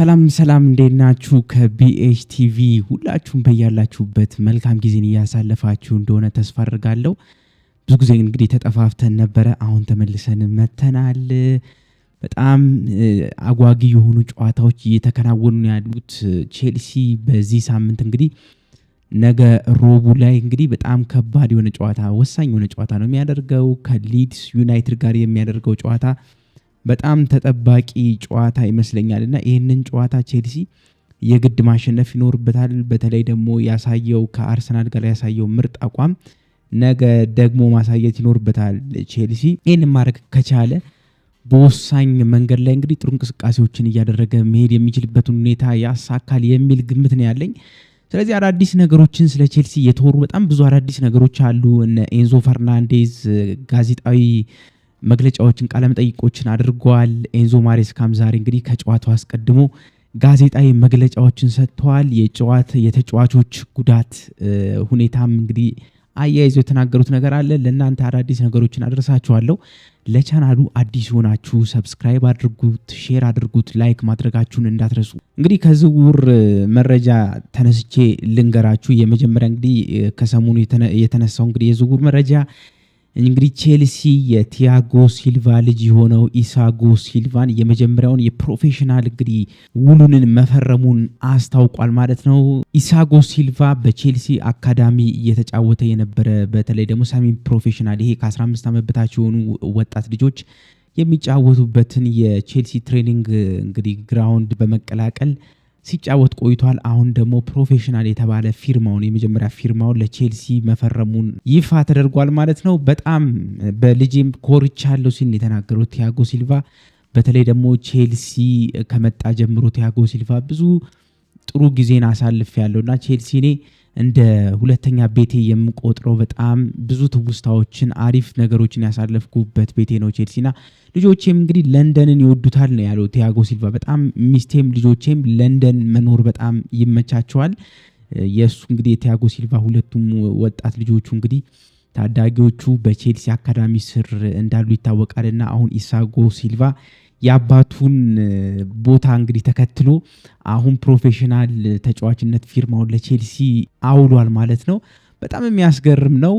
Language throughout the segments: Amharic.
ሰላም እንዴት ናችሁ? ከቢኤች ቲቪ ሁላችሁም በያላችሁበት መልካም ጊዜን እያሳለፋችሁ እንደሆነ ተስፋ አድርጋለሁ። ብዙ ጊዜ እንግዲህ ተጠፋፍተን ነበረ። አሁን ተመልሰን መተናል። በጣም አጓጊ የሆኑ ጨዋታዎች እየተከናወኑ ነው ያሉት። ቼልሲ በዚህ ሳምንት እንግዲህ ነገ ሮቡ ላይ እንግዲህ በጣም ከባድ የሆነ ጨዋታ፣ ወሳኝ የሆነ ጨዋታ ነው የሚያደርገው ከሊድስ ዩናይትድ ጋር የሚያደርገው ጨዋታ በጣም ተጠባቂ ጨዋታ ይመስለኛል እና ይህንን ጨዋታ ቼልሲ የግድ ማሸነፍ ይኖርበታል። በተለይ ደግሞ ያሳየው ከአርሰናል ጋር ያሳየው ምርጥ አቋም ነገ ደግሞ ማሳየት ይኖርበታል። ቼልሲ ይህንን ማድረግ ከቻለ በወሳኝ መንገድ ላይ እንግዲህ ጥሩ እንቅስቃሴዎችን እያደረገ መሄድ የሚችልበትን ሁኔታ ያሳካል የሚል ግምት ነው ያለኝ። ስለዚህ አዳዲስ ነገሮችን ስለ ቼልሲ የተወሩ በጣም ብዙ አዳዲስ ነገሮች አሉ። እነ ኤንዞ ፈርናንዴዝ ጋዜጣዊ መግለጫዎችን ቃለመጠይቆችን አድርገዋል። ኤንዞ ማሬስካም ዛሬ እንግዲህ ከጨዋታው አስቀድሞ ጋዜጣዊ መግለጫዎችን ሰጥተዋል። የተጫዋቾች ጉዳት ሁኔታም እንግዲህ አያይዘው የተናገሩት ነገር አለ። ለእናንተ አዳዲስ ነገሮችን አድርሳችኋለሁ። ለቻናሉ አዲስ ሆናችሁ ሰብስክራይብ አድርጉት፣ ሼር አድርጉት፣ ላይክ ማድረጋችሁን እንዳትረሱ። እንግዲህ ከዝውውር መረጃ ተነስቼ ልንገራችሁ። የመጀመሪያ እንግዲህ ከሰሞኑ የተነሳው እንግዲህ የዝውውር መረጃ እንግዲህ ቼልሲ የቲያጎ ሲልቫ ልጅ የሆነው ኢሳጎ ሲልቫን የመጀመሪያውን የፕሮፌሽናል እንግዲህ ውሉንን መፈረሙን አስታውቋል ማለት ነው። ኢሳጎ ሲልቫ በቼልሲ አካዳሚ እየተጫወተ የነበረ በተለይ ደግሞ ሰሚ ፕሮፌሽናል ይሄ ከ15 ዓመት በታች የሆኑ ወጣት ልጆች የሚጫወቱበትን የቼልሲ ትሬኒንግ እንግዲህ ግራውንድ በመቀላቀል ሲጫወት ቆይቷል። አሁን ደግሞ ፕሮፌሽናል የተባለ ፊርማውን የመጀመሪያ ፊርማውን ለቼልሲ መፈረሙን ይፋ ተደርጓል ማለት ነው። በጣም በልጄም ኮርቻለሁ ሲል የተናገሩት ቲያጎ ሲልቫ በተለይ ደግሞ ቼልሲ ከመጣ ጀምሮ ቲያጎ ሲልቫ ብዙ ጥሩ ጊዜን አሳልፍ ያለውና ቼልሲ እኔ እንደ ሁለተኛ ቤቴ የምቆጥረው በጣም ብዙ ትውስታዎችን አሪፍ ነገሮችን ያሳለፍኩበት ቤቴ ነው ቼልሲና ልጆቼም እንግዲህ ለንደንን ይወዱታል ነው ያለው ቲያጎ ሲልቫ። በጣም ሚስቴም ልጆቼም ለንደን መኖር በጣም ይመቻቸዋል። የእሱ እንግዲህ የቲያጎ ሲልቫ ሁለቱም ወጣት ልጆቹ እንግዲህ ታዳጊዎቹ በቼልሲ አካዳሚ ስር እንዳሉ ይታወቃልና አሁን ኢሳጎ ሲልቫ የአባቱን ቦታ እንግዲህ ተከትሎ አሁን ፕሮፌሽናል ተጫዋችነት ፊርማውን ለቼልሲ አውሏል ማለት ነው። በጣም የሚያስገርም ነው።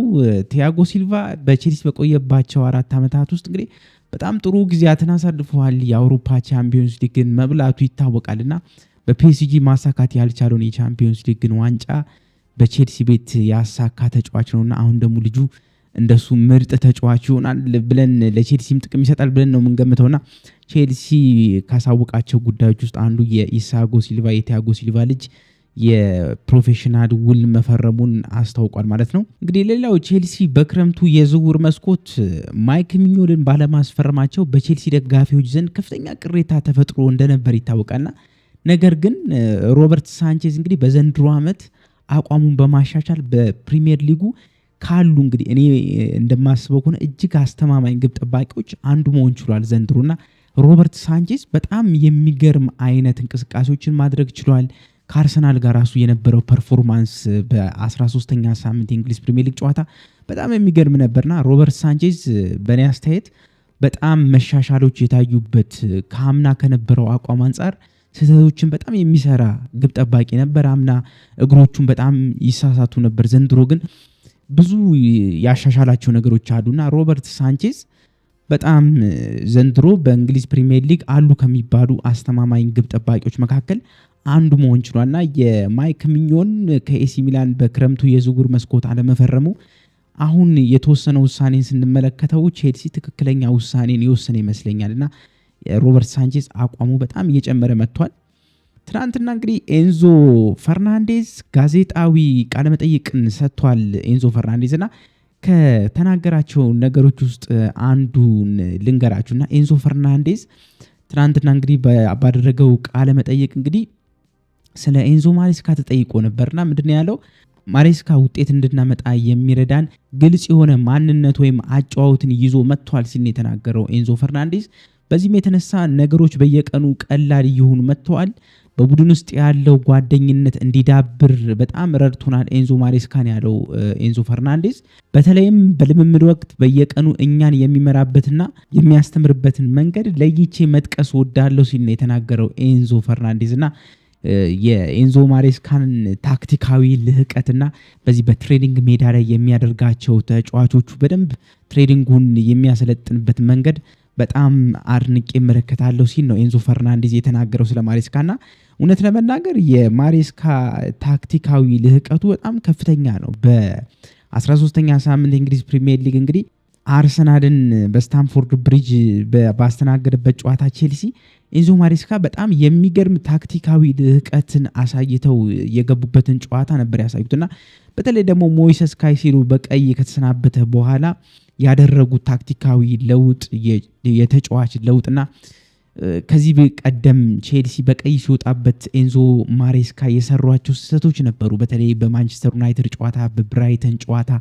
ቲያጎ ሲልቫ በቼልሲ በቆየባቸው 4 ዓመታት ውስጥ እንግዲህ በጣም ጥሩ ጊዜያትን አሳልፈዋል። የአውሮፓ ቻምፒዮንስ ሊግን መብላቱ ይታወቃልና በፒኤስጂ ማሳካት ያልቻለውን የቻምፒዮንስ ሊግን ዋንጫ በቼልሲ ቤት ያሳካ ተጫዋች ነውና አሁን ደግሞ ልጁ እንደሱ ምርጥ ተጫዋች ይሆናል ብለን ለቼልሲም ጥቅም ይሰጣል ብለን ነው የምንገምተውና ቼልሲ ካሳወቃቸው ጉዳዮች ውስጥ አንዱ የኢሳጎ ሲልቫ የቲያጎ ሲልቫ ልጅ የፕሮፌሽናል ውል መፈረሙን አስታውቋል ማለት ነው። እንግዲህ ሌላው ቼልሲ በክረምቱ የዝውውር መስኮት ማይክ ሚኞልን ባለማስፈረማቸው በቼልሲ ደጋፊዎች ዘንድ ከፍተኛ ቅሬታ ተፈጥሮ እንደነበር ይታወቃልና ነገር ግን ሮበርት ሳንቼዝ እንግዲህ በዘንድሮ ዓመት አቋሙን በማሻሻል በፕሪሚየር ሊጉ ካሉ እንግዲህ እኔ እንደማስበው ከሆነ እጅግ አስተማማኝ ግብ ጠባቂዎች አንዱ መሆን ችሏል ዘንድሮና ሮበርት ሳንቼዝ በጣም የሚገርም አይነት እንቅስቃሴዎችን ማድረግ ችሏል። ከአርሰናል ጋር ራሱ የነበረው ፐርፎርማንስ በ13ኛ ሳምንት የእንግሊዝ ፕሪሚየር ሊግ ጨዋታ በጣም የሚገርም ነበርና ሮበርት ሳንቼዝ በእኔ አስተያየት በጣም መሻሻሎች የታዩበት ከአምና ከነበረው አቋም አንጻር ስህተቶችን በጣም የሚሰራ ግብ ጠባቂ ነበር። አምና እግሮቹን በጣም ይሳሳቱ ነበር። ዘንድሮ ግን ብዙ ያሻሻላቸው ነገሮች አሉና ሮበርት ሳንቼዝ በጣም ዘንድሮ በእንግሊዝ ፕሪሚየር ሊግ አሉ ከሚባሉ አስተማማኝ ግብ ጠባቂዎች መካከል አንዱ መሆን ችሏልና የማይክ ሚኞን ከኤሲ ሚላን በክረምቱ የዝውውር መስኮት አለመፈረሙ አሁን የተወሰነ ውሳኔን ስንመለከተው ቼልሲ ትክክለኛ ውሳኔን የወሰነ ይመስለኛልና ሮበርት ሳንቼዝ አቋሙ በጣም እየጨመረ መጥቷል። ትናንትና እንግዲህ ኤንዞ ፈርናንዴዝ ጋዜጣዊ ቃለመጠይቅን ሰጥቷል። ኤንዞ ፈርናንዴዝ እና ከተናገራቸው ነገሮች ውስጥ አንዱን ልንገራችሁና ኤንዞ ፈርናንዴዝ ትናንትና እንግዲህ ባደረገው ቃለመጠይቅ እንግዲህ ስለ ኤንዞ ማሬስካ ተጠይቆ ነበርና ምንድነው ያለው? ማሬስካ ውጤት እንድናመጣ የሚረዳን ግልጽ የሆነ ማንነት ወይም አጨዋወትን ይዞ መጥቷል ሲል የተናገረው ኤንዞ ፈርናንዴዝ በዚህም የተነሳ ነገሮች በየቀኑ ቀላል እየሆኑ መጥተዋል። በቡድን ውስጥ ያለው ጓደኝነት እንዲዳብር በጣም ረድቶናል ኤንዞ ማሬስካን ያለው ኤንዞ ፈርናንዴዝ በተለይም በልምምድ ወቅት በየቀኑ እኛን የሚመራበትና የሚያስተምርበትን መንገድ ለይቼ መጥቀስ ወዳለው ሲል ነው የተናገረው ኤንዞ ፈርናንዴዝ እና የኤንዞ ማሬስካን ታክቲካዊ ልህቀትና በዚህ በትሬኒንግ ሜዳ ላይ የሚያደርጋቸው ተጫዋቾቹ በደንብ ትሬኒንጉን የሚያሰለጥንበት መንገድ በጣም አድንቄ እመለከታለሁ ሲል ነው ኤንዞ ፈርናንዴዝ የተናገረው ስለ ማሬስካና እውነት ለመናገር የማሬስካ ታክቲካዊ ልህቀቱ በጣም ከፍተኛ ነው። በ13ኛ ሳምንት የእንግሊዝ ፕሪሚየር ሊግ እንግዲህ አርሰናልን በስታንፎርድ ብሪጅ ባስተናገደበት ጨዋታ ቼልሲ ኤንዞ ማሬስካ በጣም የሚገርም ታክቲካዊ ልህቀትን አሳይተው የገቡበትን ጨዋታ ነበር ያሳዩትና በተለይ ደግሞ ሞይሰስ ካይሴዶ በቀይ ከተሰናበተ በኋላ ያደረጉት ታክቲካዊ ለውጥ የተጫዋች ለውጥና ከዚህ ቀደም ቼልሲ በቀይ ሲወጣበት ኤንዞ ማሬስካ የሰሯቸው ስህተቶች ነበሩ። በተለይ በማንቸስተር ዩናይትድ ጨዋታ፣ በብራይተን ጨዋታ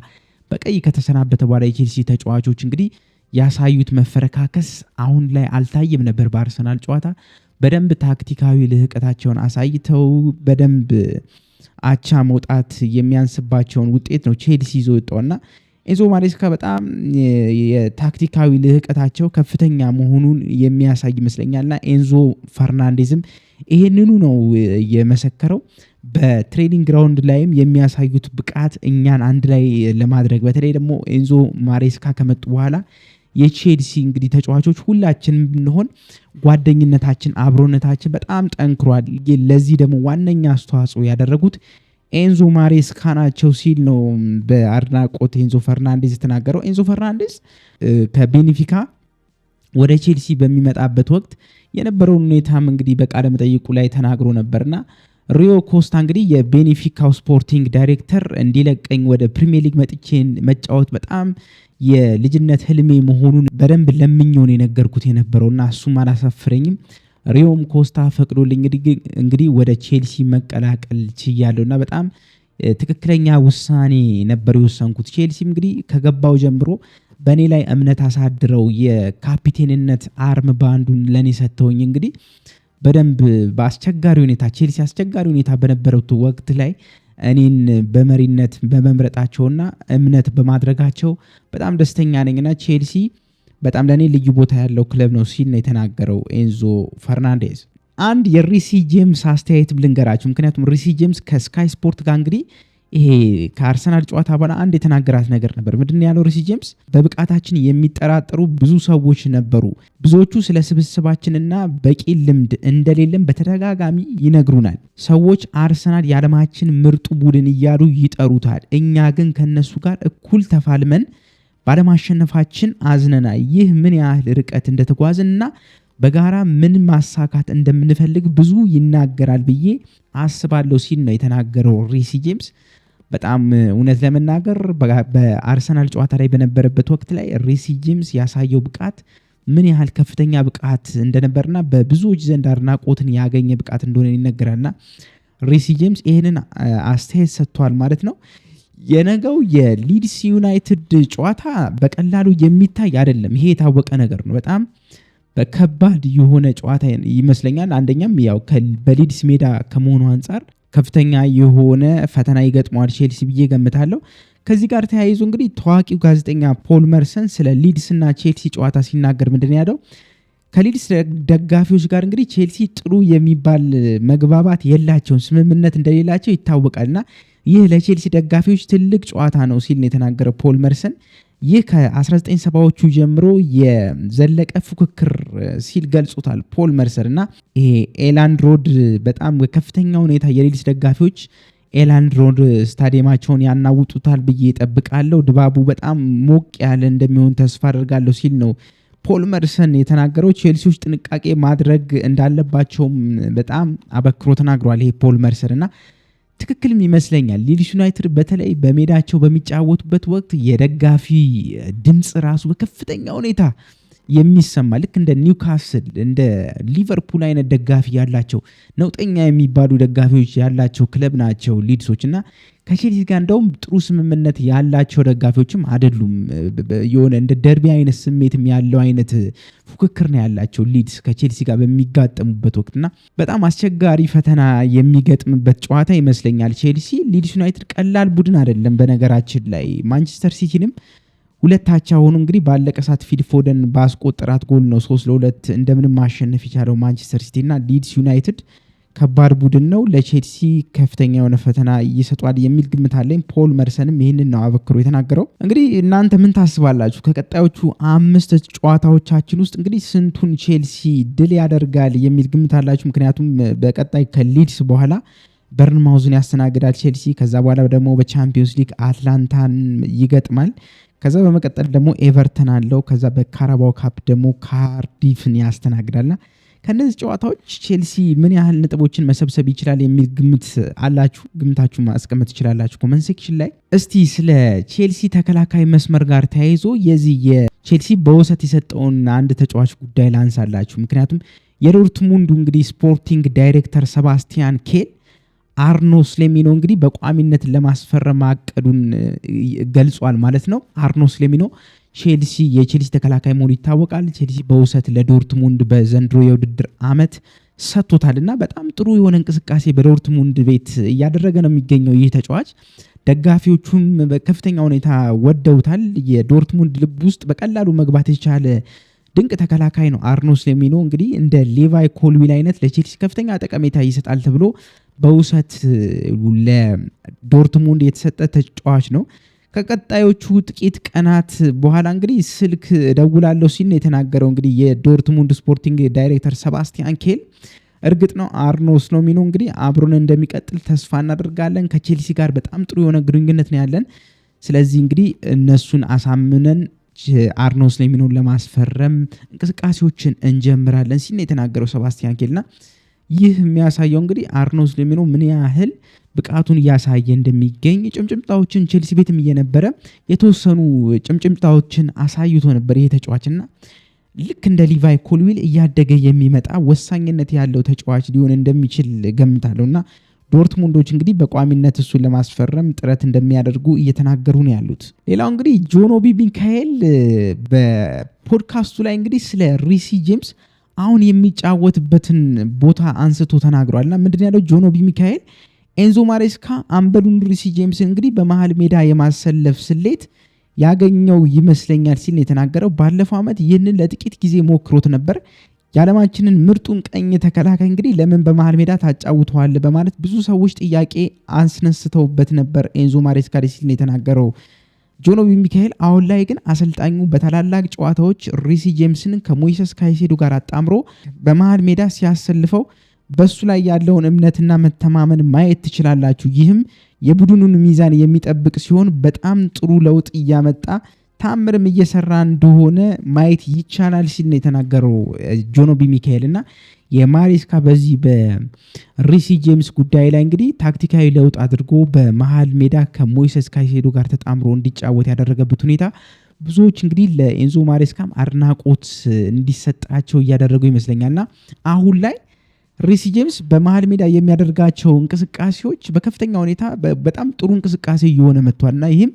በቀይ ከተሰናበተ በኋላ የቼልሲ ተጫዋቾች እንግዲህ ያሳዩት መፈረካከስ አሁን ላይ አልታየም ነበር። በአርሰናል ጨዋታ በደንብ ታክቲካዊ ልህቀታቸውን አሳይተው በደንብ አቻ መውጣት የሚያንስባቸውን ውጤት ነው ቼልሲ ይዞ ወጣውና ኤንዞ ማሬስካ በጣም የታክቲካዊ ልህቀታቸው ከፍተኛ መሆኑን የሚያሳይ ይመስለኛልና ኤንዞ ፈርናንዴዝም ይሄንኑ ነው የመሰከረው። በትሬኒንግ ግራውንድ ላይም የሚያሳዩት ብቃት እኛን አንድ ላይ ለማድረግ በተለይ ደግሞ ኤንዞ ማሬስካ ከመጡ በኋላ የቼልሲ እንግዲህ ተጫዋቾች ሁላችንም ብንሆን ጓደኝነታችን፣ አብሮነታችን በጣም ጠንክሯል። ለዚህ ደግሞ ዋነኛ አስተዋጽኦ ያደረጉት ኤንዞ ማሬስካ ናቸው ሲል ነው በአድናቆት ኤንዞ ፈርናንዴዝ የተናገረው። ኤንዞ ፈርናንዴዝ ከቤኒፊካ ወደ ቼልሲ በሚመጣበት ወቅት የነበረውን ሁኔታም እንግዲህ በቃለ መጠይቁ ላይ ተናግሮ ነበርና ሪዮ ኮስታ እንግዲህ የቤኒፊካው ስፖርቲንግ ዳይሬክተር እንዲለቀኝ ወደ ፕሪሚየር ሊግ መጥቼ መጫወት በጣም የልጅነት ህልሜ መሆኑን በደንብ ለምኜው ነው የነገርኩት የነበረውና እሱም አላሳፍረኝም። ሪዮም ኮስታ ፈቅዶልኝ እንግዲህ ወደ ቼልሲ መቀላቀል ችያለሁና በጣም ትክክለኛ ውሳኔ ነበር የወሰንኩት። ቼልሲም እንግዲህ ከገባው ጀምሮ በእኔ ላይ እምነት አሳድረው የካፒቴንነት አርም ባንዱን ለእኔ ሰጥተውኝ እንግዲህ በደንብ በአስቸጋሪ ሁኔታ ቼልሲ አስቸጋሪ ሁኔታ በነበረው ወቅት ላይ እኔን በመሪነት በመምረጣቸውና እምነት በማድረጋቸው በጣም ደስተኛ ነኝና ቼልሲ በጣም ለእኔ ልዩ ቦታ ያለው ክለብ ነው ሲል ነው የተናገረው ኤንዞ ፈርናንዴዝ። አንድ የሪሲ ጄምስ አስተያየት ልንገራችሁ። ምክንያቱም ሪሲ ጄምስ ከስካይ ስፖርት ጋር እንግዲህ ይሄ ከአርሰናል ጨዋታ በኋላ አንድ የተናገራት ነገር ነበር። ምንድን ያለው ሪሲ ጄምስ? በብቃታችን የሚጠራጠሩ ብዙ ሰዎች ነበሩ። ብዙዎቹ ስለ ስብስባችንና በቂ ልምድ እንደሌለም በተደጋጋሚ ይነግሩናል። ሰዎች አርሰናል የዓለማችን ምርጡ ቡድን እያሉ ይጠሩታል። እኛ ግን ከነሱ ጋር እኩል ተፋልመን ባለማሸነፋችን አዝነናል። ይህ ምን ያህል ርቀት እንደተጓዝንና በጋራ ምን ማሳካት እንደምንፈልግ ብዙ ይናገራል ብዬ አስባለሁ ሲል ነው የተናገረው ሪሲ ጄምስ። በጣም እውነት ለመናገር በአርሰናል ጨዋታ ላይ በነበረበት ወቅት ላይ ሪሲ ጄምስ ያሳየው ብቃት ምን ያህል ከፍተኛ ብቃት እንደነበርና በብዙዎች ዘንድ አድናቆትን ያገኘ ብቃት እንደሆነ ይነገራልና ሪሲ ጄምስ ይህንን አስተያየት ሰጥቷል ማለት ነው። የነገው የሊድስ ዩናይትድ ጨዋታ በቀላሉ የሚታይ አይደለም። ይሄ የታወቀ ነገር ነው። በጣም በከባድ የሆነ ጨዋታ ይመስለኛል። አንደኛም ያው በሊድስ ሜዳ ከመሆኑ አንጻር ከፍተኛ የሆነ ፈተና ይገጥመዋል ቼልሲ ብዬ ገምታለሁ። ከዚህ ጋር ተያይዞ እንግዲህ ታዋቂው ጋዜጠኛ ፖል መርሰን ስለ ሊድስ እና ቼልሲ ጨዋታ ሲናገር ምንድን ያለው? ከሊድስ ደጋፊዎች ጋር እንግዲህ ቼልሲ ጥሩ የሚባል መግባባት የላቸውም፣ ስምምነት እንደሌላቸው ይታወቃልና ይህ ለቼልሲ ደጋፊዎች ትልቅ ጨዋታ ነው ሲል ነው የተናገረው ፖል መርሰን። ይህ ከ1970ዎቹ ጀምሮ የዘለቀ ፉክክር ሲል ገልጾታል ፖል መርሰን እና ይሄ ኤላንድ ሮድ በጣም ከፍተኛ ሁኔታ የሊድስ ደጋፊዎች ኤላንድ ሮድ ስታዲየማቸውን ያናውጡታል ብዬ እጠብቃለሁ። ድባቡ በጣም ሞቅ ያለ እንደሚሆን ተስፋ አደርጋለሁ ሲል ነው ፖል መርሰን የተናገረው። ቼልሲዎች ጥንቃቄ ማድረግ እንዳለባቸውም በጣም አበክሮ ተናግሯል ይሄ ፖል መርሰን እና ትክክልም ይመስለኛል። ሊድስ ዩናይትድ በተለይ በሜዳቸው በሚጫወቱበት ወቅት የደጋፊ ድምፅ ራሱ በከፍተኛ ሁኔታ የሚሰማ ልክ እንደ ኒውካስል እንደ ሊቨርፑል አይነት ደጋፊ ያላቸው ነውጠኛ የሚባሉ ደጋፊዎች ያላቸው ክለብ ናቸው ሊድሶች እና ከቼልሲ ጋር እንደውም ጥሩ ስምምነት ያላቸው ደጋፊዎችም አይደሉም። የሆነ እንደ ደርቢ አይነት ስሜትም ያለው አይነት ፉክክር ነው ያላቸው ሊድስ ከቼልሲ ጋር በሚጋጠሙበት ወቅትና በጣም አስቸጋሪ ፈተና የሚገጥምበት ጨዋታ ይመስለኛል። ቼልሲ ሊድስ ዩናይትድ ቀላል ቡድን አይደለም። በነገራችን ላይ ማንቸስተር ሲቲንም 2-2 ሆኖ እንግዲህ ባለቀ ሰዓት ፊል ፎደን ባስቆጠራት ጎል ነው 3-2 እንደምንም ማሸነፍ የቻለው ማንቸስተር ሲቲ እና ሊድስ ዩናይትድ ከባድ ቡድን ነው። ለቼልሲ ከፍተኛ የሆነ ፈተና ይሰጧል የሚል ግምት አለኝ። ፖል መርሰንም ይህንን ነው አበክሮ የተናገረው። እንግዲህ እናንተ ምን ታስባላችሁ? ከቀጣዮቹ 5 ጨዋታዎቻችን ውስጥ እንግዲህ ስንቱን ቼልሲ ድል ያደርጋል የሚል ግምት አላችሁ? ምክንያቱም በቀጣይ ከሊድስ በኋላ በርንማውዝን ያስተናግዳል ቼልሲ። ከዛ በኋላ ደግሞ በቻምፒዮንስ ሊግ አትላንታን ይገጥማል። ከዛ በመቀጠል ደግሞ ኤቨርተን አለው። ከዛ በካራባው ካፕ ደግሞ ካርዲፍን ያስተናግዳልና ከነዚህ ጨዋታዎች ቼልሲ ምን ያህል ነጥቦችን መሰብሰብ ይችላል የሚል ግምት አላችሁ? ግምታችሁ ማስቀመጥ ትችላላችሁ ኮመንት ሴክሽን ላይ። እስቲ ስለ ቼልሲ ተከላካይ መስመር ጋር ተያይዞ የዚህ የቼልሲ በውሰት የሰጠውን አንድ ተጫዋች ጉዳይ ላንሳላችሁ። ምክንያቱም የዶርትሙንዱ እንግዲህ ስፖርቲንግ ዳይሬክተር ሰባስቲያን ኬል አርኖ ስሌሚኖ እንግዲህ በቋሚነት ለማስፈረም ማቀዱን ገልጿል ማለት ነው። አርኖ ስሌሚኖ የቼልሲ ተከላካይ መሆኑ ይታወቃል። ቼልሲ በውሰት ለዶርትሙንድ በዘንድሮ የውድድር ዓመት ሰጥቶታልና በጣም ጥሩ የሆነ እንቅስቃሴ በዶርትሙንድ ቤት እያደረገ ነው የሚገኘው ይህ ተጫዋች። ደጋፊዎቹም በከፍተኛ ሁኔታ ወደውታል። የዶርትሙንድ ልብ ውስጥ በቀላሉ መግባት የቻለ ድንቅ ተከላካይ ነው አርኖ ስሌሚኖ። እንግዲህ እንደ ሌቫይ ኮልዊል አይነት ለቼልሲ ከፍተኛ ጠቀሜታ ይሰጣል ተብሎ በውሰት ለዶርትሙንድ የተሰጠ ተጫዋች ነው። ከቀጣዮቹ ጥቂት ቀናት በኋላ እንግዲህ ስልክ ደውላለሁ ሲል ነው የተናገረው። እንግዲህ የዶርትሙንድ ስፖርቲንግ ዳይሬክተር ሰባስቲያን ኬል እርግጥ ነው አርኖ ስሌሚኖ እንግዲህ አብሮን እንደሚቀጥል ተስፋ እናደርጋለን። ከቼልሲ ጋር በጣም ጥሩ የሆነ ግንኙነት ነው ያለን። ስለዚህ እንግዲህ እነሱን አሳምነን አርኖ ስሌሚኖን ለማስፈረም እንቅስቃሴዎችን እንጀምራለን ሲል ነው የተናገረው ሰባስቲያን ኬልና ይህ የሚያሳየው እንግዲህ አርኖ ስሌሚኖ ምን ያህል ብቃቱን እያሳየ እንደሚገኝ ጭምጭምታዎችን ቼልሲ ቤትም እየነበረ የተወሰኑ ጭምጭምታዎችን አሳይቶ ነበር ይሄ ተጫዋችና ልክ እንደ ሊቫይ ኮልዊል እያደገ የሚመጣ ወሳኝነት ያለው ተጫዋች ሊሆን እንደሚችል ገምታለሁና ዶርትሙንዶች እንግዲህ በቋሚነት እሱን ለማስፈረም ጥረት እንደሚያደርጉ እየተናገሩ ነው ያሉት። ሌላው እንግዲህ ጆኖቢ ሚካኤል በፖድካስቱ ላይ እንግዲህ ስለ ሪሲ ጄምስ አሁን የሚጫወትበትን ቦታ አንስቶ ተናግሯልና ምንድን ያለው ጆኖቢ ሚካኤል ኤንዞ ማሬስካ አምበሉን ሪሲ ጄምስን እንግዲህ በመሃል ሜዳ የማሰለፍ ስሌት ያገኘው ይመስለኛል ሲል ነው የተናገረው። ባለፈው ዓመት ይህንን ለጥቂት ጊዜ ሞክሮት ነበር። የዓለማችንን ምርጡን ቀኝ ተከላካይ እንግዲህ ለምን በመሃል ሜዳ ታጫውተዋል በማለት ብዙ ሰዎች ጥያቄ አስነስተውበት ነበር ኤንዞ ማሬስካ ሲል ነው የተናገረው ጆኖቢ ሚካኤል። አሁን ላይ ግን አሰልጣኙ በታላላቅ ጨዋታዎች ሪሲ ጄምስን ከሞይሰስ ካይሴዶ ጋር አጣምሮ በመሃል ሜዳ ሲያሰልፈው በሱ ላይ ያለውን እምነትና መተማመን ማየት ትችላላችሁ። ይህም የቡድኑን ሚዛን የሚጠብቅ ሲሆን በጣም ጥሩ ለውጥ እያመጣ ታምርም እየሰራ እንደሆነ ማየት ይቻላል ሲል ነው የተናገረው ጆኖቢ ሚካኤል እና የማሬስካ በዚህ በሪሲ ጄምስ ጉዳይ ላይ እንግዲህ ታክቲካዊ ለውጥ አድርጎ በመሃል ሜዳ ከሞይሰስ ካይሴዶ ጋር ተጣምሮ እንዲጫወት ያደረገበት ሁኔታ ብዙዎች እንግዲህ ለኤንዞ ማሬስካም አድናቆት እንዲሰጣቸው እያደረገው ይመስለኛልና አሁን ላይ ሪሲ ጄምስ በመሃል ሜዳ የሚያደርጋቸው እንቅስቃሴዎች በከፍተኛ ሁኔታ በጣም ጥሩ እንቅስቃሴ እየሆነ መጥቷልና ይህም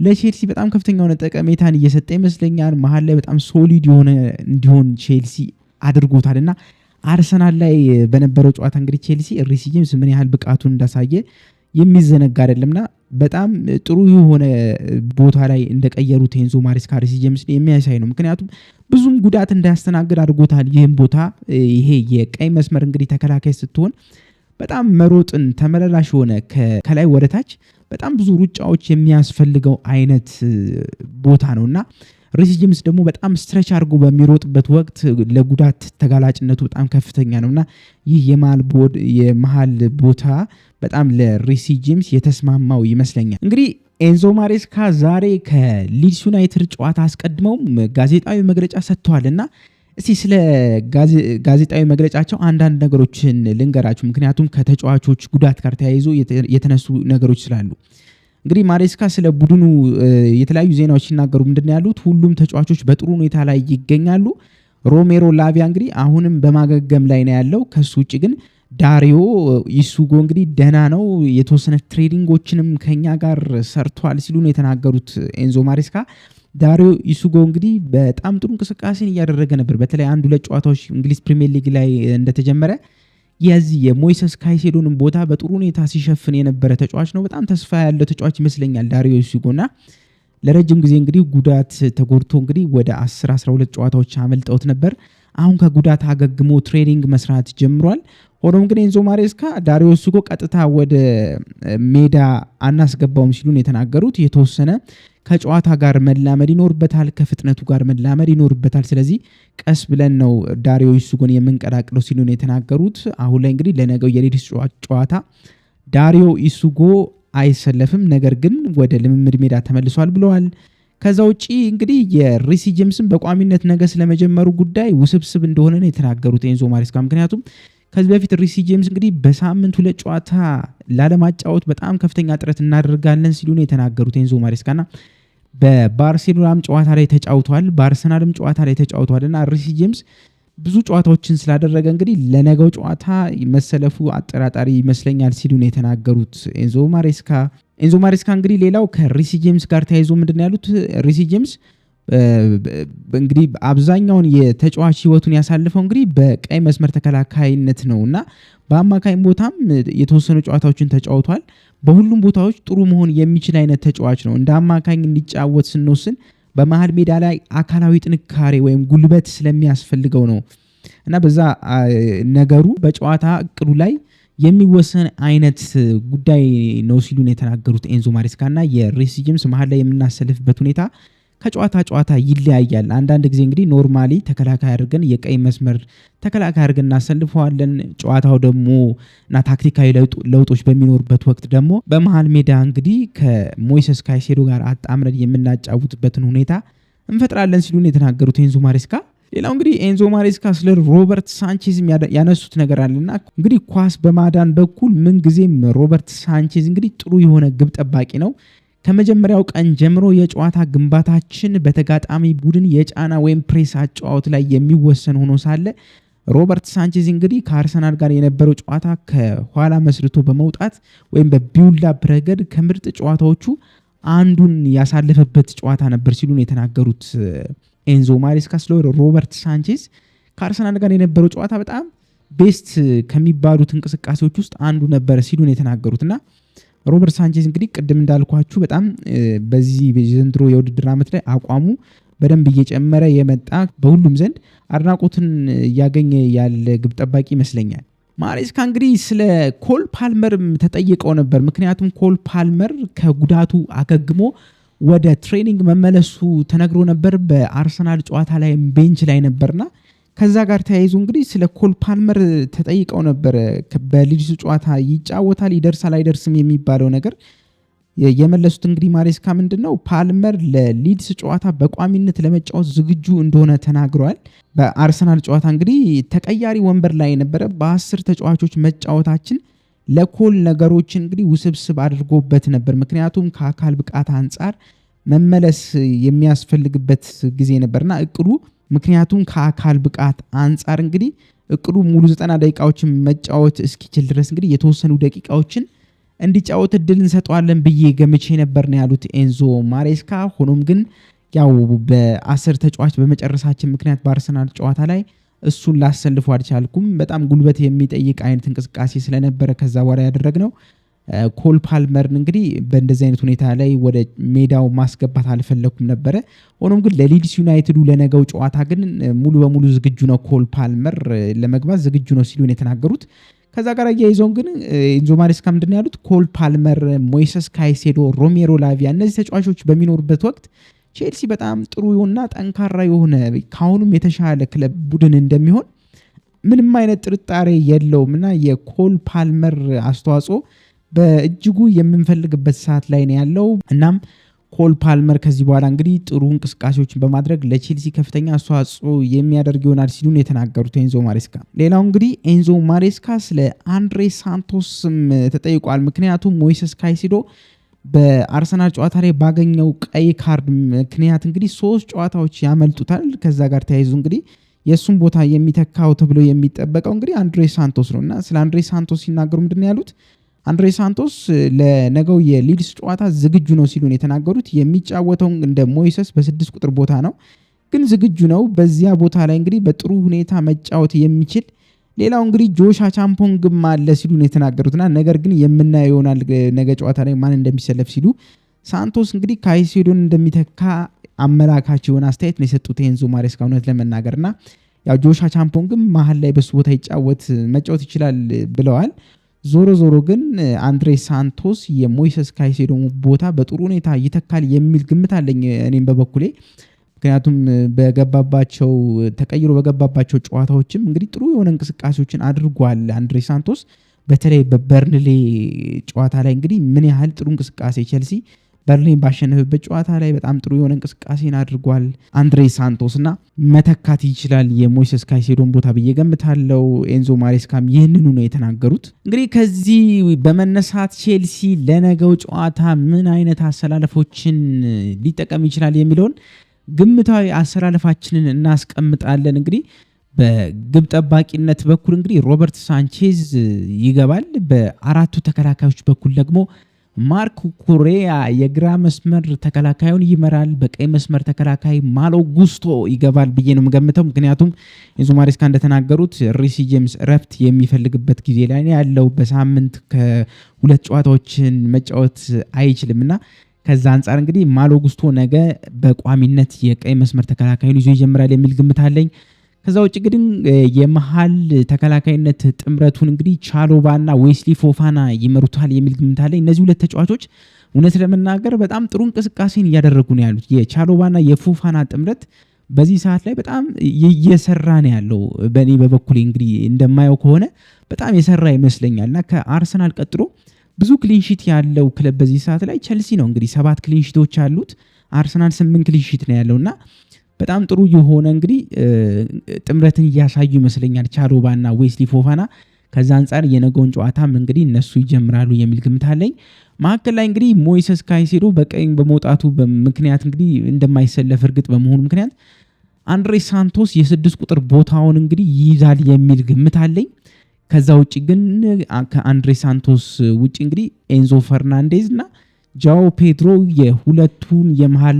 ለቼልሲ በጣም ከፍተኛ የሆነ ጠቀሜታን እየሰጠ ይመስለኛል። መሃል ላይ በጣም ሶሊድ የሆነ እንዲሆን ቼልሲ አድርጎታልና አርሰናል ላይ በነበረው ጨዋታ እንግዲህ ቼልሲ ሪሲ ጄምስ ምን ያህል ብቃቱን እንዳሳየ የሚዘነጋ አይደለምና በጣም ጥሩ የሆነ ቦታ ላይ እንደቀየሩት ኤንዞ ማሬስካ ሪሲ ጄምስ የሚያሳይ ነው። ምክንያቱም ብዙም ጉዳት እንዳያስተናግድ አድርጎታል። ይህም ቦታ ይሄ የቀይ መስመር እንግዲህ ተከላካይ ስትሆን በጣም መሮጥን ተመላላሽ ሆነ ከላይ ወደታች በጣም ብዙ ሩጫዎች የሚያስፈልገው አይነት ቦታ ነውና ሪሲ ጄምስ ደግሞ በጣም ስትሬች አድርጎ በሚሮጥበት ወቅት ለጉዳት ተጋላጭነቱ በጣም ከፍተኛ ነውና ይህ የመሃል ቦታ በጣም ለሪሲ ጄምስ የተስማማው ይመስለኛል። እንግዲህ ኤንዞ ማሬስካ ዛሬ ከሊድስ ዩናይትድ ጨዋታ አስቀድመው ጋዜጣዊ መግለጫ ሰጥተዋልና እስቲ ስለ ጋዜጣዊ መግለጫቸው አንዳንድ ነገሮችን ልንገራችሁ። ምክንያቱም ከተጫዋቾች ጉዳት ጋር ተያይዞ የተነሱ ነገሮች ስላሉ እንግዲህ ማሬስካ ስለ ቡድኑ የተለያዩ ዜናዎች ሲናገሩ ምንድነው ያሉት? ሁሉም ተጫዋቾች በጥሩ ሁኔታ ላይ ይገኛሉ። ሮሜሮ ላቪያ እንግዲህ አሁንም በማገገም ላይ ነው ያለው። ከሱ ውጭ ግን ዳሪዮ ኢሱጎ እንግዲህ ደህና ነው፣ የተወሰነ ትሬኒንጎችንም ከኛ ጋር ሰርቷል ሲሉ ነው የተናገሩት ኤንዞ ማሬስካ። ዳሪዮ ኢሱጎ እንግዲህ በጣም ጥሩ እንቅስቃሴን እያደረገ ነበር። በተለይ አንድ ሁለት ጨዋታዎች እንግሊዝ ፕሪሚየር ሊግ ላይ እንደተጀመረ የዚህ የሞይሰስ ካይሴዶንን ቦታ በጥሩ ሁኔታ ሲሸፍን የነበረ ተጫዋች ነው። በጣም ተስፋ ያለው ተጫዋች ይመስለኛል ዳሪዮ ኢሱጎና ለረጅም ጊዜ እንግዲህ ጉዳት ተጎድቶ እንግዲህ ወደ 10-12 ጨዋታዎች አመልጠውት ነበር። አሁን ከጉዳት አገግሞ ትሬኒንግ መስራት ጀምሯል። ሆኖም ግን ኤንዞ ማሬስካ ዳሪዮ ኢሱጎ ቀጥታ ወደ ሜዳ አናስገባውም ሲሉ ነው የተናገሩት። የተወሰነ ከጨዋታ ጋር መላመድ ይኖርበታል፣ ከፍጥነቱ ጋር መላመድ ይኖርበታል። ስለዚህ ቀስ ብለን ነው ዳሪዮ ኢሱጎን የምንቀላቅለው ሲሉ ነው የተናገሩት። አሁን ላይ እንግዲህ ለነገው የሌዲስ ጨዋታ ዳሪዮ ኢሱጎ አይሰለፍም፣ ነገር ግን ወደ ልምምድ ሜዳ ተመልሷል ብለዋል። ከዛ ውጪ እንግዲህ የሪሲ ጄምስን በቋሚነት ነገ ስለመጀመሩ ጉዳይ ውስብስብ እንደሆነ ነው የተናገሩት ኤንዞ ማሬስካ። ምክንያቱም ከዚህ በፊት ሪሲ ጄምስ እንግዲህ በሳምንት 2 ጨዋታ ላለማጫወት በጣም ከፍተኛ ጥረት እናደርጋለን ሲሉ ነው የተናገሩት ኤንዞ ማሬስካና በባርሴሎናም ጨዋታ ላይ ተጫውቷል፣ በአርሰናልም ጨዋታ ላይ ተጫውቷልና ሪሲ ጄምስ ብዙ ጨዋታዎችን ስላደረገ እንግዲህ ለነገው ጨዋታ መሰለፉ አጠራጣሪ ይመስለኛል ሲሉ ነው የተናገሩት ኤንዞ ማሬስካ። ኤንዞ ማሬስካ እንግዲህ ሌላው ከሪሲ ጄምስ ጋር ተያይዞ ምንድን ያሉት ሪሲ ጄምስ እንግዲህ አብዛኛውን የተጫዋች ህይወቱን ያሳልፈው እንግዲህ በቀይ መስመር ተከላካይነት ነውና በአማካይ ቦታም የተወሰኑ ጨዋታዎችን ተጫውቷል። በሁሉም ቦታዎች ጥሩ መሆን የሚችል አይነት ተጫዋች ነው። እንደ አማካይ እንዲጫወት ስንወስን በመሃል ሜዳ ላይ አካላዊ ጥንካሬ ወይም ጉልበት ስለሚያስፈልገው ነው እና በዛ ነገሩ በጨዋታ እቅዱ ላይ የሚወሰን አይነት ጉዳይ ነው ሲሉ ነው የተናገሩት ኤንዞ ማሬስካና የሪሲ ጄምስ መሃል ላይ የምናሰልፍበት ሁኔታ ከጨዋታ ጨዋታ ይለያያል። አንዳንድ ጊዜ እንግዲህ ኖርማሊ ተከላካይ አድርገን የቀይ መስመር ተከላካይ አድርገን እናሰልፈዋለን። ጨዋታው ደግሞ እና ታክቲካዊ ለውጦች በሚኖርበት ወቅት ደግሞ በመሃል ሜዳ እንግዲህ ከሞይሰስ ካይሴዶ ጋር አጣምረን የምናጫውትበትን ሁኔታ እንፈጥራለን ሲሉ ነው የተናገሩት ኤንዞ ማሬስካ። ሌላው እንግዲህ ኤንዞ ማሬስካ ስለ ሮበርት ሳንቼዝ ያነሱት ነገር አለና እንግዲህ ኳስ በማዳን በኩል ምንጊዜም ሮበርት ሳንቼዝ እንግዲህ ጥሩ የሆነ ግብ ጠባቂ ነው። ከመጀመሪያው ቀን ጀምሮ የጨዋታ ግንባታችን በተጋጣሚ ቡድን የጫና ወይም ፕሬስ አጨዋወት ላይ የሚወሰን ሆኖ ሳለ ሮበርት ሳንቼዝ እንግዲህ ከአርሰናል ጋር የነበረው ጨዋታ ከኋላ መስርቶ በመውጣት ወይም በቢውልድ ረገድ ከምርጥ ጨዋታዎቹ አንዱን ያሳለፈበት ጨዋታ ነበር ሲሉ ነው የተናገሩት ኤንዞ ማሬስካ። ስለ ሮበርት ሳንቼዝ ከአርሰናል ጋር የነበረው ጨዋታ በጣም ቤስት ከሚባሉት እንቅስቃሴዎች ውስጥ አንዱ ነበር ሲሉ ነው የተናገሩትና ሮበርት ሳንቼዝ እንግዲህ ቅድም እንዳልኳችሁ በጣም በዚህ ዘንድሮ የውድድር ዓመት ላይ አቋሙ በደንብ እየጨመረ የመጣ በሁሉም ዘንድ አድናቆትን እያገኘ ያለ ግብ ጠባቂ ይመስለኛል። ማሬስካ እንግዲህ ስለ ኮል ፓልመር ተጠይቀው ነበር። ምክንያቱም ኮል ፓልመር ከጉዳቱ አገግሞ ወደ ትሬኒንግ መመለሱ ተነግሮ ነበር። በአርሰናል ጨዋታ ላይ ቤንች ላይ ነበርና ከዛ ጋር ተያይዞ እንግዲህ ስለ ኮል ፓልመር ተጠይቀው ነበር። በሊድሱ ጨዋታ ይጫወታል ይደርሳል አይደርስም የሚባለው ነገር የመለሱት እንግዲህ ማሬስካ ምንድነው ፓልመር ለሊድስ ጨዋታ በቋሚነት ለመጫወት ዝግጁ እንደሆነ ተናግረዋል። በአርሰናል ጨዋታ እንግዲህ ተቀያሪ ወንበር ላይ የነበረ በ10 ተጫዋቾች መጫወታችን ለኮል ነገሮችን እንግዲህ ውስብስብ አድርጎበት ነበር። ምክንያቱም ከአካል ብቃት አንጻር መመለስ የሚያስፈልግበት ጊዜ ነበርና እቅዱ ምክንያቱም ከአካል ብቃት አንጻር እንግዲህ እቅዱ ሙሉ 90 ደቂቃዎችን መጫወት እስኪችል ድረስ እንግዲህ የተወሰኑ ደቂቃዎችን እንዲጫወት እድል እንሰጠዋለን ብዬ ገምቼ ነበር ነው ያሉት ኤንዞ ማሬስካ። ሆኖም ግን ያው በ10 ተጫዋች በመጨረሳችን ምክንያት በአርሰናል ጨዋታ ላይ እሱን ላሰልፉ አልቻልኩም። በጣም ጉልበት የሚጠይቅ አይነት እንቅስቃሴ ስለነበረ ከዛ በኋላ ያደረግነው ኮል ፓልመርን እንግዲህ በእንደዚህ አይነት ሁኔታ ላይ ወደ ሜዳው ማስገባት አልፈለኩም ነበረ። ሆኖም ግን ለሊድስ ዩናይትዱ ለነገው ጨዋታ ግን ሙሉ በሙሉ ዝግጁ ነው፣ ኮል ፓልመር ለመግባት ዝግጁ ነው ሲሉ ነው የተናገሩት። ከዛ ጋር ያይዘው ግን ኤንዞ ማሬስካ ምንድን ያሉት ኮል ፓልመር፣ ሞይሰስ ካይሴዶ፣ ሮሜሮ ላቪያ እነዚህ ተጫዋቾች በሚኖሩበት ወቅት ቼልሲ በጣም ጥሩ እና ጠንካራ የሆነ ካሁኑም የተሻለ ክለብ ቡድን እንደሚሆን ምንም አይነት ጥርጣሬ የለውም እና የኮል ፓልመር አስተዋጽኦ በእጅጉ የምንፈልግበት ሰዓት ላይ ነው ያለው። እናም ኮል ፓልመር ከዚህ በኋላ እንግዲህ ጥሩ እንቅስቃሴዎችን በማድረግ ለቼልሲ ከፍተኛ አስተዋጽኦ የሚያደርግ ይሆናል ሲሉ ነው የተናገሩት ኤንዞ ማሬስካ። ሌላው እንግዲህ ኤንዞ ማሬስካ ስለ አንድሬ ሳንቶስም ተጠይቋል። ምክንያቱም ሞይሰስ ካይሴዶ በአርሰናል ጨዋታ ላይ ባገኘው ቀይ ካርድ ምክንያት እንግዲህ 3 ጨዋታዎች ያመልጡታል። ከዛ ጋር ተያይዞ እንግዲህ የእሱን ቦታ የሚተካው ተብሎ የሚጠበቀው እንግዲህ አንድሬ ሳንቶስ ነው እና ስለ አንድሬ ሳንቶስ ሲናገሩ ምንድን ነው ያሉት? አንድሬ ሳንቶስ ለነገው የሊድስ ጨዋታ ዝግጁ ነው ሲሉ ነው የተናገሩት። የሚጫወተው እንደ ሞይሰስ በ6 ቁጥር ቦታ ነው፣ ግን ዝግጁ ነው። በዚያ ቦታ ላይ እንግዲህ በጥሩ ሁኔታ መጫወት የሚችል ሌላው እንግዲህ ጆሻ ቻምፖንግም አለ ሲሉ ነው የተናገሩትና ነገር ግን የምናየው ይሆናል ነገ ጨዋታ ላይ ማን እንደሚሰለፍ ሲሉ ሳንቶስ እንግዲህ ካይሴዶን እንደሚተካ አመላካች የሆነ አስተያየት ነው የሰጡት ኤንዞ ማሬስካ እውነት ለመናገርና ያው ጆሻ ቻምፖንግም መሀል ላይ በሱ ቦታ መጫወት ይችላል ብለዋል። ዞሮ ግን አንድሬ ሳንቶስ የሞይሰስ ካይሴዶ ቦታ በጥሩ ሁኔታ ይተካል የሚል ግምት አለኝ እኔም በበኩሌ። ምክንያቱም ተቀይሮ በገባባቸው ጨዋታዎችም እንግዲህ ጥሩ የሆነ እንቅስቃሴዎችን አድርጓል አንድሬ ሳንቶስ። በተለይ በበርንሌ ጨዋታ ላይ እንግዲህ ምን ያህል ጥሩ እንቅስቃሴ ቼልሲ በርሊን ባሸነፈበት ጨዋታ ላይ በጣም ጥሩ የሆነ እንቅስቃሴን አድርጓል አንድሬ ሳንቶስ እና መተካት ይችላል የሞይሰስ ካይሴዶን ቦታ ብዬ ገምታለሁ። ኤንዞ ማሬስካም ይህንኑ ነው የተናገሩት። እንግዲህ ከዚህ በመነሳት ቼልሲ ለነገው ጨዋታ ምን አይነት አሰላለፎችን ሊጠቀም ይችላል የሚለውን ግምታዊ አሰላለፋችንን እናስቀምጣለን። እንግዲህ በግብ ጠባቂነት በኩል እንግዲህ ሮበርት ሳንቼዝ ይገባል። በአራቱ ተከላካዮች በኩል ደግሞ ማርክ ኩሬያ የግራ መስመር ተከላካዩን ይመራል። በቀይ መስመር ተከላካይ ማሎ ጉስቶ ይገባል ብዬ ነው የምገምተው። ምክንያቱም ኤንዞ ማሬስካ እንደተናገሩት ሪሲ ጄምስ እረፍት የሚፈልግበት ጊዜ ላይ ያለው በሳምንት ከ2 ጨዋታዎችን መጫወት አይችልምና ከዛ አንጻር እንግዲህ ማሎ ጉስቶ ነገ በቋሚነት የቀይ መስመር ተከላካዩን ይዞ ይጀምራል የሚል ግምት አለኝ። ከዛ ውጭ ግን የመሃል ተከላካይነት ጥምረቱን እንግዲህ ቻሎባና ዌስሊ ፎፋና ይመሩታል የሚል ግምት አለኝ። እነዚህ 2 ተጫዋቾች እውነት ለመናገር በጣም ጥሩ እንቅስቃሴን እያደረጉ ነው ያሉት። የቻሎባና የፎፋና ጥምረት በዚህ ሰዓት ላይ በጣም እየሰራ ነው ያለው። በእኔ በበኩሌ እንግዲህ እንደማየው ከሆነ በጣም የሰራ ይመስለኛልና ከአርሰናል ቀጥሎ ብዙ ክሊንሺት ያለው ክለብ በዚህ ሰዓት ላይ ቼልሲ ነው። እንግዲህ 7 ክሊንሺቶች አሉት፣ አርሰናል 8 ክሊንሺት ነው ያለውና በጣም ጥሩ የሆነ እንግዲህ ጥምረትን እያሳዩ ይመስለኛል ቻሎባና ዌስሊ ፎፋና። ከዛ አንጻር የነገውን ጨዋታም እንግዲህ እነሱ ይጀምራሉ የሚል ግምት አለኝ። መካከል ላይ እንግዲህ ሞይሰስ ካይሴዶ በቀኝ በመውጣቱ ምክንያት እንግዲህ እንደማይሰለፍ እርግጥ በመሆኑ ምክንያት አንድሬ ሳንቶስ የ6 ቁጥር ቦታውን እንግዲህ ይይዛል የሚል ግምት አለኝ። ከዛ ውጭ ግን ከአንድሬ ሳንቶስ ውጭ እንግዲህ ኤንዞ ፈርናንዴዝ እና ጃኦ ፔድሮ የሁለቱን የመሃል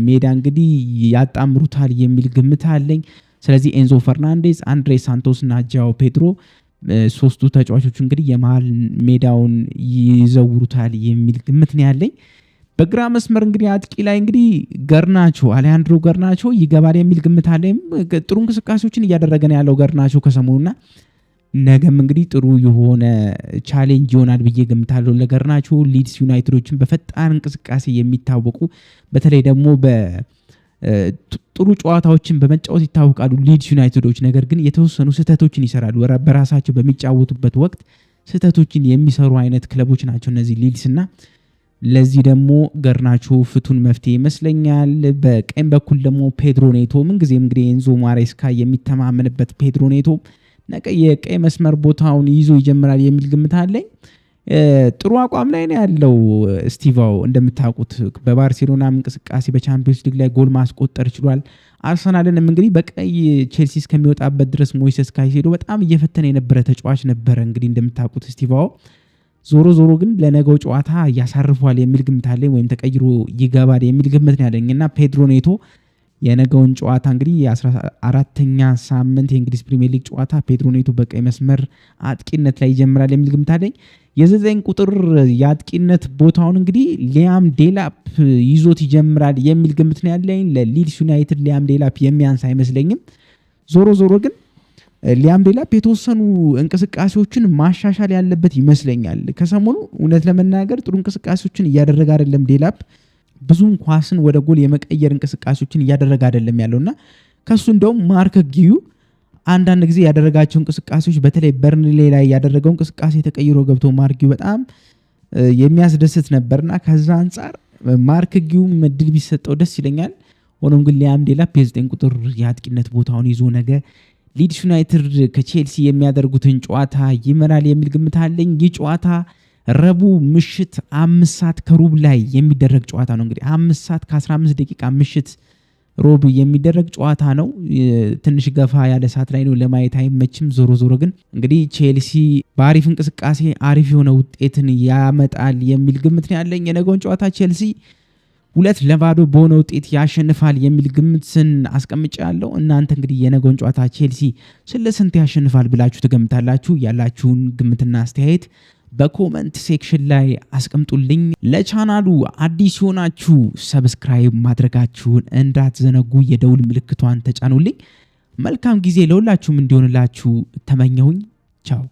ሜዳ እንግዲህ ያጣምሩታል የሚል ግምት አለኝ። ስለዚህ ኤንዞ ፈርናንዴዝ፣ አንድሬ ሳንቶስ እና ጃኦ ፔድሮ 3ቱ ተጫዋቾች እንግዲህ የመሃል ሜዳውን ይዘውሩታል የሚል ግምት ነው ያለኝ። በግራ መስመር እንግዲህ አጥቂ ላይ እንግዲህ አሌሃንድሮ ገርናቾ ይገባል የሚል ግምት አለኝ። ጥሩ እንቅስቃሴዎችን እያደረገ ነው ያለው ገርናቾ ከሰሞኑና ነገም እንግዲህ ጥሩ የሆነ ቻሌንጅ ይሆናል ብዬ ገምታለሁ ለገርናቾ። ሊድስ ዩናይትዶችን በፈጣን እንቅስቃሴ የሚታወቁ በተለይ ደግሞ ጥሩ ጨዋታዎችን በመጫወት ይታወቃሉ ሊድስ ዩናይትዶች። ነገር ግን የተወሰኑ ስህተቶችን ይሰራሉ በራሳቸው በሚጫወቱበት ወቅት ስህተቶችን የሚሰሩ አይነት ክለቦች ናቸው እነዚህ ሊድስ እና ለዚህ ደግሞ ገርናቾ ፍቱን መፍትሄ ይመስለኛል። በቀኝ በኩል ደግሞ ፔድሮ ኔቶ ምንጊዜም እንግዲህ ኤንዞ ማሬስካ የሚተማመንበት ፔድሮ ኔቶ የቀይ መስመር ቦታውን ይዞ ይጀምራል የሚል ግምት አለኝ። ጥሩ አቋም ላይ ነው ያለው ስቲቫው። እንደምታውቁት በባርሴሎና እንቅስቃሴ በቻምፒዮንስ ሊግ ላይ ጎል ማስቆጠር ችሏል። አርሰናልንም እንግዲህ በቀይ ቼልሲ እስከሚወጣበት ድረስ ሞይሰስ ካይሴዶ በጣም እየፈተነ የነበረ ተጫዋች ነበረ እንግዲህ እንደምታውቁት ስቲቫው። ዞሮ ግን ለነገው ጨዋታ ያሳርፏል የሚል ግምት አለኝ፣ ወይም ተቀይሮ ይገባል የሚል ግምት ነው ያለኝ እና ፔድሮ ኔቶ የነገውን ጨዋታ እንግዲህ የ14ኛ ሳምንት የእንግሊዝ ፕሪሚየር ሊግ ጨዋታ ፔድሮ ኔቶ በቀይ መስመር አጥቂነት ላይ ይጀምራል የሚል ግምት አለኝ። የ9 ቁጥር የአጥቂነት ቦታውን እንግዲህ ሊያም ዴላፕ ይዞት ይጀምራል የሚል ግምት ነው ያለኝ። ለሊድስ ዩናይትድ ሊያም ዴላፕ የሚያንስ አይመስለኝም። ዞሮ ግን ሊያም ዴላፕ የተወሰኑ እንቅስቃሴዎችን ማሻሻል ያለበት ይመስለኛል። ከሰሞኑ እውነት ለመናገር ጥሩ እንቅስቃሴዎችን እያደረገ አይደለም ዴላፕ። ብዙም ኳስን ወደ ጎል የመቀየር እንቅስቃሴዎችን እያደረገ አይደለም ያለውና ከሱ እንደውም ማርክ ጊዩ አንዳንድ ጊዜ ያደረጋቸው እንቅስቃሴዎች በተለይ በርንሌ ላይ ያደረገው እንቅስቃሴ ተቀይሮ ገብቶ ማርክ ጊዩ በጣም የሚያስደስት ነበርና ከዛ አንጻር ማርክ ጊዩ እድል ቢሰጠው ደስ ይለኛል። ሆኖም ግን ሊያም ዴላፕ የ9 ቁጥር የአጥቂነት ቦታውን ይዞ ነገ ሊድስ ዩናይትድ ከቼልሲ የሚያደርጉትን ጨዋታ ይመራል የሚል ግምት አለኝ። ይህ ጨዋታ ረቡዕ ምሽት 5:15 ላይ የሚደረግ ጨዋታ ነው። እንግዲህ 5:15 ምሽት ሮብ የሚደረግ ጨዋታ ነው። ትንሽ ገፋ ያለ ሰዓት ላይ ነው፣ ለማየት አይመችም። ዞሮ ዞሮ ግን እንግዲህ ቼልሲ በአሪፍ እንቅስቃሴ አሪፍ የሆነ ውጤትን ያመጣል የሚል ግምት ነው ያለኝ። የነገውን ጨዋታ ቼልሲ 2-0 በሆነ ውጤት ያሸንፋል የሚል ግምትን አስቀምጫለሁ። እናንተ እንግዲህ የነገውን ጨዋታ ቼልሲ ስንት ያሸንፋል ብላችሁ ትገምታላችሁ? ያላችሁን ግምትና አስተያየት በኮመንት ሴክሽን ላይ አስቀምጡልኝ። ለቻናሉ አዲስ ሆናችሁ ሰብስክራይብ ማድረጋችሁን እንዳትዘነጉ፣ የደውል ምልክቷን ተጫኑልኝ። መልካም ጊዜ ለሁላችሁም እንዲሆንላችሁ ተመኘሁኝ። ቻው።